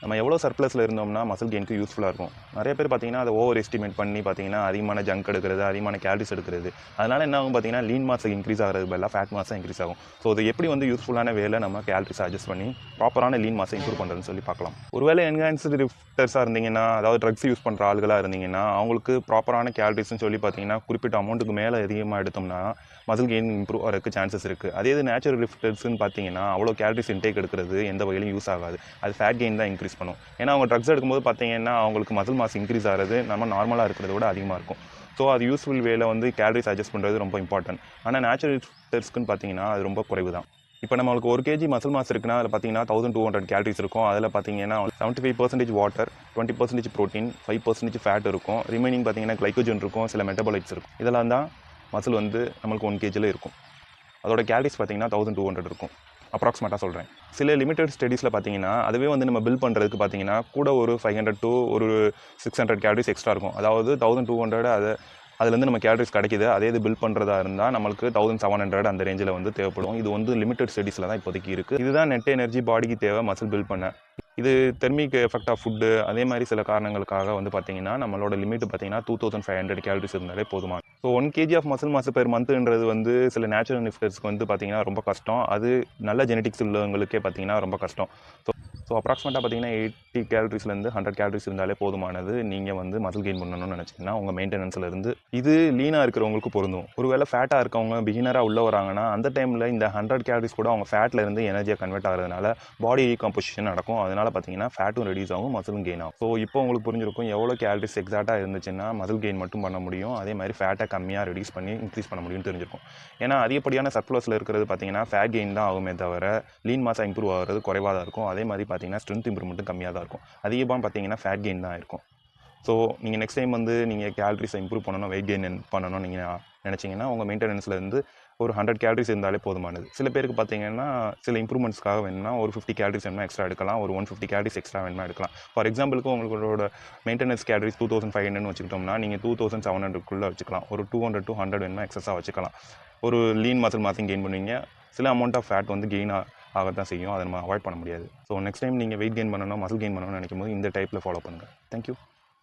நம்ம எவ்வளோ சர்ப்ளஸில் இருந்தோம்னா மசில் கெயினுக்கு யூஸ்ஃபுல்லாக இருக்கும். நிறைய பேர் பார்த்தீங்கன்னா அதை ஓவர் எஸ்டிமேட் பண்ணி பார்த்தீங்கன்னா அதிகமான ஜங்க் எடுக்கிறது, அதிகமான கேலரிஸ் எடுக்கிறது. அதனால் என்ன ஆகும் பார்த்தீங்கன்னா லீன் மாஸ் இன்க்ரீஸ் ஆகிறது பதிலாக ஃபேட் மாஸ் இன்க்ரீஸ் ஆகும். ஸோ அது எப்படி வந்து யூஸ்ஃபுல்லான வேலை நம்ம கேலரிஸ் அட்ஜஸ்ட் பண்ணி ப்ராப்பரான லீன் மாஸை இம்ப்ரூவ் பண்ணுறதுன்னு சொல்லி பார்க்கலாம். ஒருவேளை என்ஹான்ஸ்டு லிஃப்டர்ஸாக இருந்தீங்கன்னா, அதாவது ட்ரக்ஸ் யூஸ் பண்ணுற ஆளுகளாக இருந்தீங்கன்னா, அவங்களுக்கு ப்ராப்பரான கேலரிஸ்ன்னு சொல்லி பார்த்தீங்கன்னா குறிப்பிட்ட அமௌண்ட்டுக்கு மேலே அதிகமாக எடுத்தோம்னா மசில் கெயின் இம்ப்ரூவ் ஆகிறதுக்கு சான்சஸ் இருக்குது. அதே இது நேச்சுரல் லிஃப்டர்ஸ்ன்னு பார்த்தீங்கன்னா அவ்வளோ கேலரிஸ் இன்டேக் எடுக்கிறது எந்த வகையிலும் யூஸ் ஆகாது. அது ஃபேட் கெயின் தான் இன்க்ரீஸ் பண்ணும். ஏன்னா அவங்க ட்ரக்ஸ் எடுக்கும்போது பார்த்தீங்கன்னா அவங்களுக்கு மசில் மாஸ் இன்க்ரீஸ் ஆகிறது நம்ம நார்மலாக இருக்கிறத விட அதிகமாக இருக்கும். ஸோ அது யூஸ்ஃபுல் வேலை வந்து கேலரிஸ் அட்ஜஸ்ட் பண்ணுறது ரொம்ப இம்பார்ட்டன்ட். ஆனால் நேச்சுரல் லிஃப்டர்ஸ்க்குன்னு பார்த்தீங்கன்னா அது ரொம்ப குறைவு தான். இப்போ நம்மளுக்கு 1 kg மசில் மாஸ் இருக்குன்னா அதில் பார்த்தீங்கன்னா 1200 கேலரிஸ் இருக்கும். அதில் பார்த்தீங்கன்னா 75% வாட்டர், 20% ப்ரோட்டீன், 5% ஃபேட் இருக்கும். ரிமைனிங் பார்த்தீங்கன்னா கிளைக்கோஜன் இருக்கும், சில மெட்டபாலைட்ஸ் இருக்கும். இதெல்லாம் தான் மசில் வந்து நம்மளுக்கு 1 kgல இருக்கும். அதோட கேலரிஸ் பார்த்தீங்கன்னா 1200 இருக்கும். அப்ராக்சிமேட்டாக சொல்கிறேன். சில லிமிடெட் ஸ்டடீஸில் பார்த்தீங்கன்னா அதுவே வந்து நம்ம பில் பண்ணுறதுக்கு பார்த்தீங்கன்னா கூட ஒரு 500 to ஒரு 600 கேலரிஸ் எக்ஸ்ட்ரா இருக்கும். அதாவது 1200 அதுலேருந்து நம்ம கேலரிஸ் கிடைக்கிது. அதே இது பில் பண்ணுறதா இருந்தால் நம்மளுக்கு 1700 அந்த ரேஞ்சில் வந்து தேவைப்படும். இது வந்து லிமிடெட் ஸ்டடீஸில் தான் இப்போதைக்கு இருக்குது. இதுதான் நெட் எனர்ஜி பாடிக்கு தேவை மசில் பில்ட் பண்ண. இது தெர்மிக் எஃபெக்ட் ஆஃப் ஃபுட்டு அதே மாதிரி சில காரணங்களுக்காக வந்து பார்த்தீங்கன்னா நம்மளோட லிமிட் பார்த்தீங்கன்னா 2500 கேலரிஸ் இருந்தாலே போதுமான. So 1 kg of muscle mass per மந்த்ன்றது வந்து சில நேச்சுரல் லிஃப்டர்ஸ்க்கு வந்து பார்த்தீங்கன்னா ரொம்ப கஷ்டம். அது நல்ல ஜெனட்டிக்ஸ் உள்ளவங்களுக்கே பார்த்தீங்கன்னா ரொம்ப கஷ்டம். ஸோ அப்ராக்சிமேட்டாக பார்த்தீங்கன்னா 80 கேலரிஸ்லேருந்து 100 கேலரிஸ் இருந்தாலே போதுமானது. நீங்கள் வந்து மசில் கெயின் பண்ணணும்னு நினச்சிங்கன்னா உங்கள் மெயின்டெனன்ஸில் இருந்து இது லீனாக இருக்கிறவங்களுக்கு பொருந்தும். ஒருவேளை ஃபேட்டாக இருக்கவங்க பிகினராக உள்ள வராங்கன்னா அந்த டைமில் இந்த 100 கேலரிஸ் கூட அவங்க ஃபேட்டில் இருந்து எனர்ஜியாக கன்வெர்ட் ஆகிறதுனால பாடி ரீகாம்போசிஷன் நடக்கும். அதனால் பார்த்தீங்கன்னா ஃபேட்டும் ரெடியூஸ் ஆகும், மசிலும் கெயின் ஆகும். ஸோ இப்போ உங்களுக்கு புரிஞ்சிருக்கும் எவ்வளோ கேலரிஸ் எக்ஸாக்டாக இருந்துச்சுன்னா மசில் கெயின் மட்டும் பண்ண முடியும், அதே மாதிரி ஃபேட்டை கம்மியாக ரெடியூஸ் பண்ணி இன்க்ரீஸ் பண்ண முடியும்னு தெரிஞ்சிருக்கும். ஏன்னா அதிகப்படியான சர்ப்ளஸில் இருக்கிறது பார்த்தீங்கன்னா ஃபேட் கெயின் தான் ஆகுமே தவிர லீன் மாஸாக இம்ப்ரூவ் ஆகிறது குறைவாக தான் இருக்கும். அதே மாதிரி பார்த்தீங்கன்னா ஸ்ட்ரென்த் இம்ப்ரூவ்மெண்ட்டும் கம்மியாக தான் இருக்கும். அதிகமாக பார்த்தீங்கன்னா ஃபேட் கெயின் தான் இருக்கும். ஸோ நீங்கள் நெக்ஸ்ட் டைம் வந்து நீங்கள் கேலரிஸை இம்ப்ரூவ் பண்ணணும், வெயிட் கெயின் பண்ணணும் நீங்கள் நினச்சிங்கன்னா உங்கள் மெயின்டெனன்ஸில் இருந்து ஒரு 100 கேலரிஸ் இருந்தாலே போதுமானது. சில பேருக்கு பார்த்தீங்கன்னா சில இம்ப்ரூவ்மெண்ட்ஸ்க்காக வேணும்னா ஒரு 50 கேலரிஸ் வேணுமா எக்ஸ்ட்ரா எடுக்கலாம், ஒரு 150 கேலரிஸ் எக்ஸ்ட்ரா வேணுமா எடுக்கலாம். ஃபார் எக்ஸாம்பிளுக்கு உங்களோட மெயின்டெனன்ஸ் கேலரிஸ் 2500 வச்சுக்கிட்டோம்னா நீங்கள் 2700 வச்சுக்கலாம். ஒரு 200 to 100 வேணுமா எக்ஸஸாக வச்சுக்கலாம். ஒரு லீன் மசில் மாஸையும் கெயின் பண்ணுவீங்க. சில அமௌண்ட் ஆஃப் ஃபேட் வந்து கெயின் ஆகத்தான் செய்யும். அதை நம்ம அவாய்ட் பண்ண முடியாது. ஸோ நெக்ஸ்ட் டைம் நீங்கள் வெயிட் கெயின் பண்ணணும், மசில் கெயின் பண்ணணும்னு நினைக்கும் போது இந்த டைப்பில் ஃபாலோ பண்ணுங்கள். தேங்க்யூ.